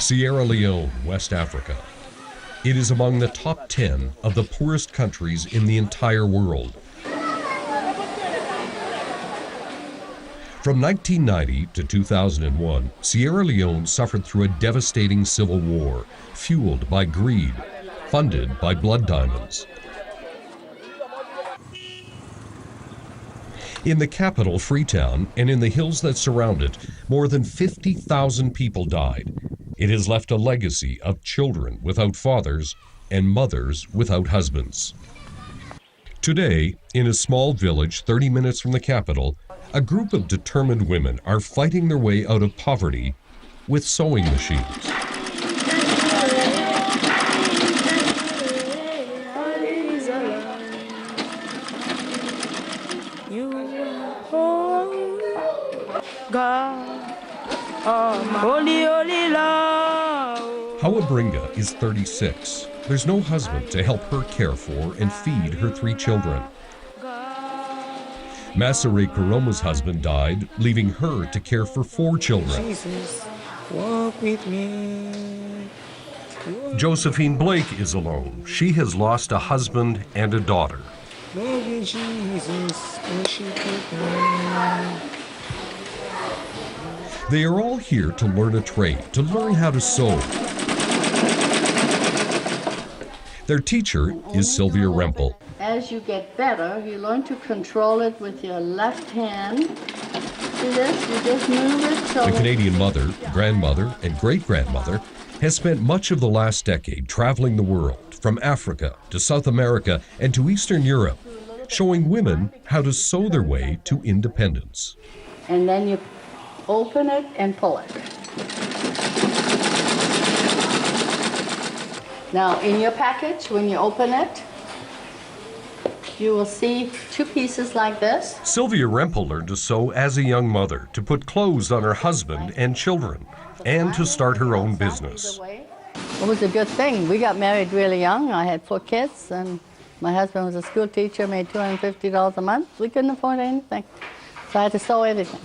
Sierra Leone, West Africa. It is among the top 10 of the poorest countries in the entire world. From 1990 to 2001, Sierra Leone suffered through a devastating civil war, fueled by greed, funded by blood diamonds. In the capital, Freetown, and in the hills that surround it, more than 50,000 people died. It has left a legacy of children without fathers and mothers without husbands. Today, in a small village 30 minutes from the capital, a group of determined women are fighting their way out of poverty with sewing machines. Hawabringa is 36. There's no husband to help her care for and feed her 3 children. Masare Kuroma's husband died, leaving her to care for 4 children. Jesus, walk with me. Josephine Blake is alone. She has lost a husband and a daughter. Love you, Jesus, worship you. They are all here to learn a trade, to learn how to sew. Their teacher is Sylvia Rempel. As you get better, you learn to control it with your left hand. See this? You just move it so... The Canadian mother, grandmother, and great-grandmother has spent much of the last decade traveling the world, from Africa to South America and to Eastern Europe, showing women how to sew their way to independence. And then you open it and pull it. Now, in your package, when you open it, you will see 2 pieces like this. Sylvia Rempel learned to sew as a young mother, to put clothes on her husband and children, and to start her own business. It was a good thing. We got married really young. I had 4 kids, and my husband was a school teacher, made $250 a month. We couldn't afford anything, so I had to sew everything.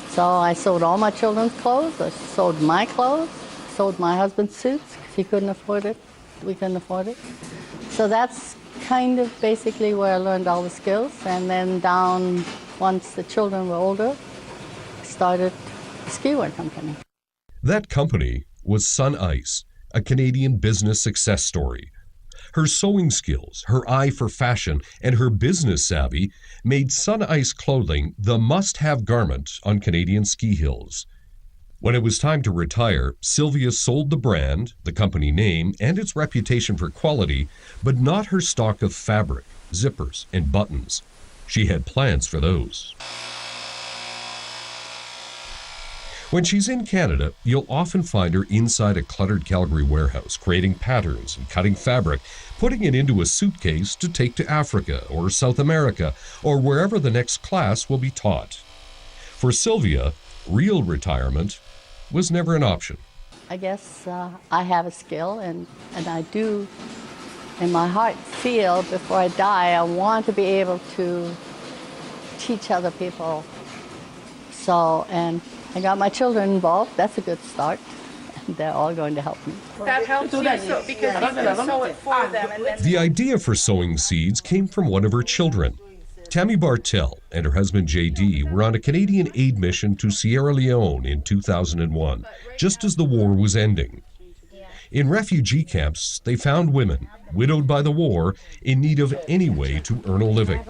So I sewed all my children's clothes, I sewed my clothes, sewed my husband's suits, because he couldn't afford it, we couldn't afford it. So that's kind of basically where I learned all the skills, and then down, once the children were older, I started a skiwear company. That company was Sun Ice, a Canadian business success story. Her sewing skills, her eye for fashion, and her business savvy made Sun Ice clothing the must-have garment on Canadian ski hills. When it was time to retire, Sylvia sold the brand, the company name, and its reputation for quality, but not her stock of fabric, zippers, and buttons. She had plans for those. When she's in Canada, you'll often find her inside a cluttered Calgary warehouse, creating patterns and cutting fabric, putting it into a suitcase to take to Africa or South America or wherever the next class will be taught. For Sylvia, real retirement was never an option. I guess I have a skill, and I do, in my heart, feel before I die, I want to be able to teach other people. So, and I got my children involved. That's a good start. They're all going to help me. That helps you so, because you can sew it for them. And then... The idea for sowing seeds came from one of her children. Tammy Bartell and her husband J.D. were on a Canadian aid mission to Sierra Leone in 2001, just as the war was ending. In refugee camps, they found women, widowed by the war, in need of any way to earn a living.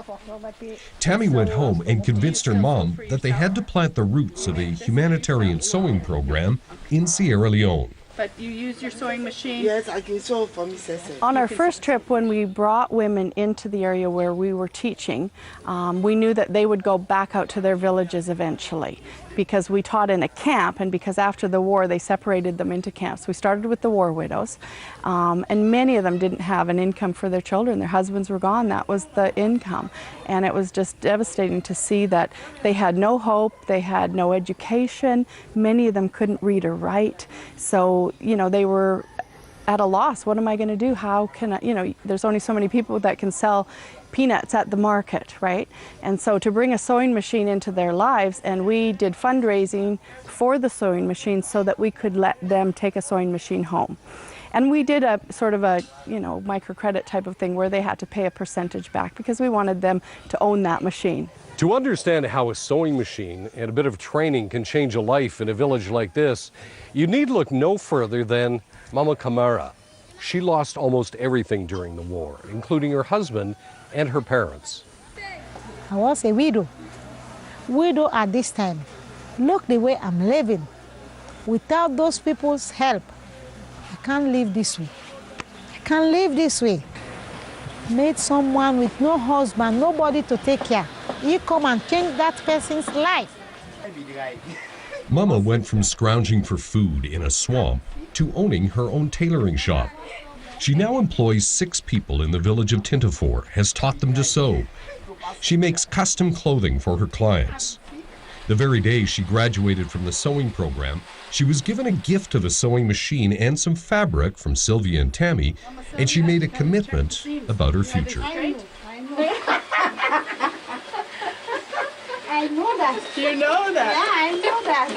Tammy went home and convinced her mom that they had to plant the roots of a humanitarian sewing program in Sierra Leone. But you use your sewing machine? Yes, I can sew for me, Cecil. On our first trip, when we brought women into the area where we were teaching, we knew that they would go back out to their villages eventually, because we taught in a camp, and because after the war they separated them into camps. We started with the war widows, and many of them didn't have an income for their children. Their husbands were gone. That was the income, and it was just devastating to see that they had no hope, they had no education, many of them couldn't read or write, so you know, they were at a loss. What am I going to do? How can I, there's only so many people that can sell peanuts at the market, right? And so to bring a sewing machine into their lives, and we did fundraising for the sewing machine so that we could let them take a sewing machine home. And we did a sort of a, microcredit type of thing where they had to pay a percentage back because we wanted them to own that machine. To understand how a sewing machine and a bit of training can change a life in a village like this, you need look no further than Mama Kamara. She lost almost everything during the war, including her husband and her parents. I was a widow. Widow at this time. Look the way I'm living. Without those people's help, I can't live this way. I can't live this way. Made someone with no husband, nobody to take care. You come and change that person's life. Mama went from scrounging for food in a swamp to owning her own tailoring shop. She now employs 6 people in the village of Tintafor, has taught them to sew. She makes custom clothing for her clients. The very day she graduated from the sewing program, she was given a gift of a sewing machine and some fabric from Sylvia and Tammy, and she made a commitment about her future. I know that. You know that? Yeah, I know that.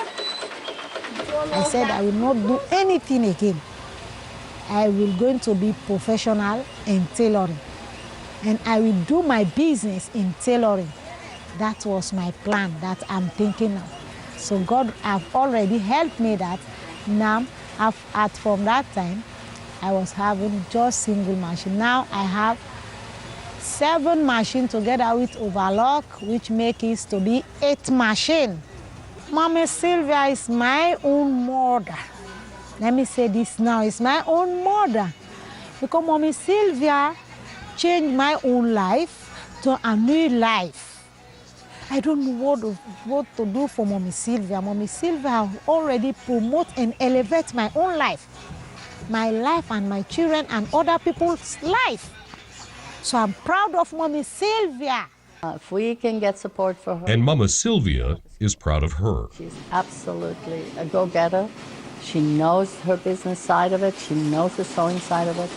I said I will not do anything again. I will going to be professional in tailoring. And I will do my business in tailoring. That was my plan that I'm thinking of. So God have already helped me that. Now, from that time, I was having just single machine. Now I have 7 machines together with overlock, which makes it to be 8 machines. Mommy Sylvia is my own mother. Let me say this now, it's my own mother. Because Mommy Sylvia changed my own life to a new life. I don't know what to do for Mommy Sylvia. Mommy Sylvia already promote and elevate my own life. My life and my children and other people's life. So I'm proud of Mommy Sylvia. If we can get support for her. And Mama Sylvia is proud of her. She's absolutely a go-getter. She knows her business side of it. She knows the sewing side of it.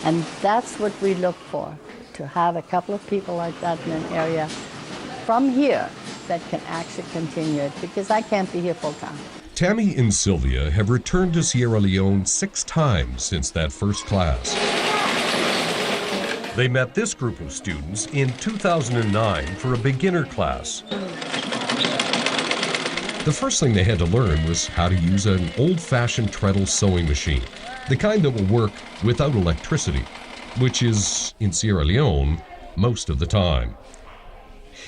And that's what we look for, to have a couple of people like that in an area from here that can actually continue it, because I can't be here full time. Tammy and Sylvia have returned to Sierra Leone 6 times since that first class. They met this group of students in 2009 for a beginner class. The first thing they had to learn was how to use an old-fashioned treadle sewing machine, the kind that will work without electricity, which is, in Sierra Leone, most of the time.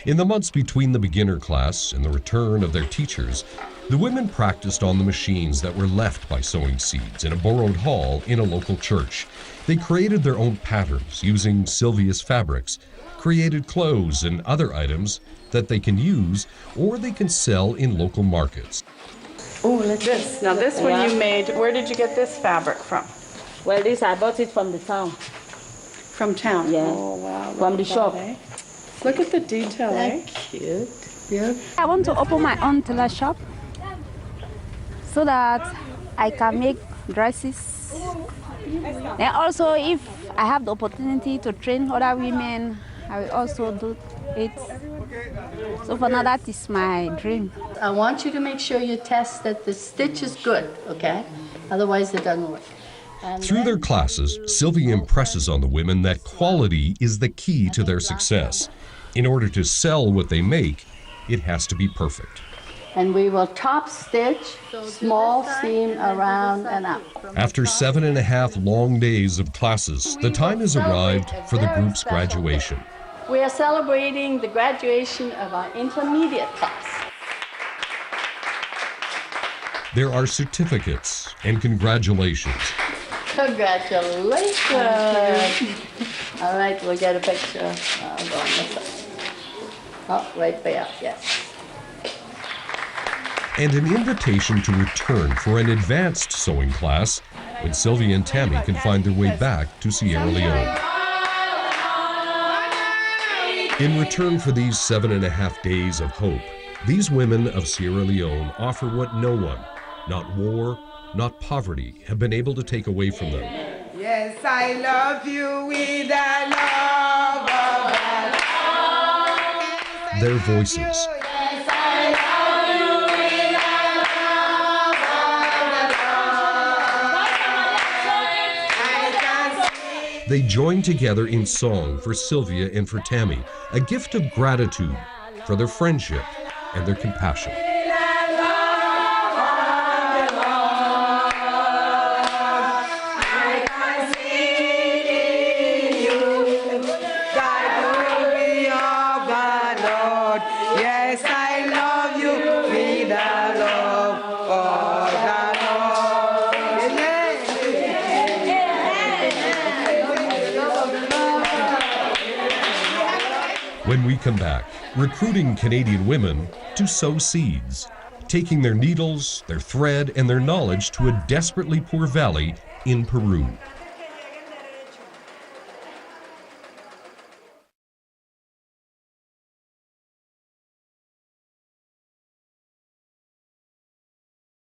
In the months between the beginner class and the return of their teachers, the women practiced on the machines that were left by sewing seeds in a borrowed hall in a local church. They created their own patterns using Sylvia's fabrics, created clothes and other items that they can use or they can sell in local markets. Oh, this. Now this one you made, where did you get this fabric from? Well, this I bought it from the town. From town? Yeah. Oh, wow. From the shop. Eh? Look at the detail, eh? Cute. Beautiful. I want to open my own tailor shop so that I can make dresses. And also, if I have the opportunity to train other women, I will also do it. So for now, that is my dream. I want you to make sure you test that the stitch is good, okay? Otherwise, it doesn't work. Through their classes, Sylvia impresses on the women that quality is the key to their success. In order to sell what they make, it has to be perfect. And we will top stitch, small seam around and up. After 7.5 long days of classes, the time has arrived for the group's graduation. We are celebrating the graduation of our intermediate class. There are certificates and congratulations. Congratulations. All right, we'll get a picture. I'll go on this side. Oh, right there, yes. And an invitation to return for an advanced sewing class when Sylvia and Tammy can find their way back to Sierra Leone. In return for these 7.5 days of hope, these women of Sierra Leone offer what no one, not war, not poverty, have been able to take away from them: Yes, I love you with the love of God. Their voices, Yes, I love you with the love of God. I can see. they join together in song for Sylvia and for Tammy, a gift of gratitude for their friendship and their compassion. Yes, I love you with the love of the Lord. When we come back, recruiting Canadian women to sow seeds, taking their needles, their thread, and their knowledge to a desperately poor valley in Peru.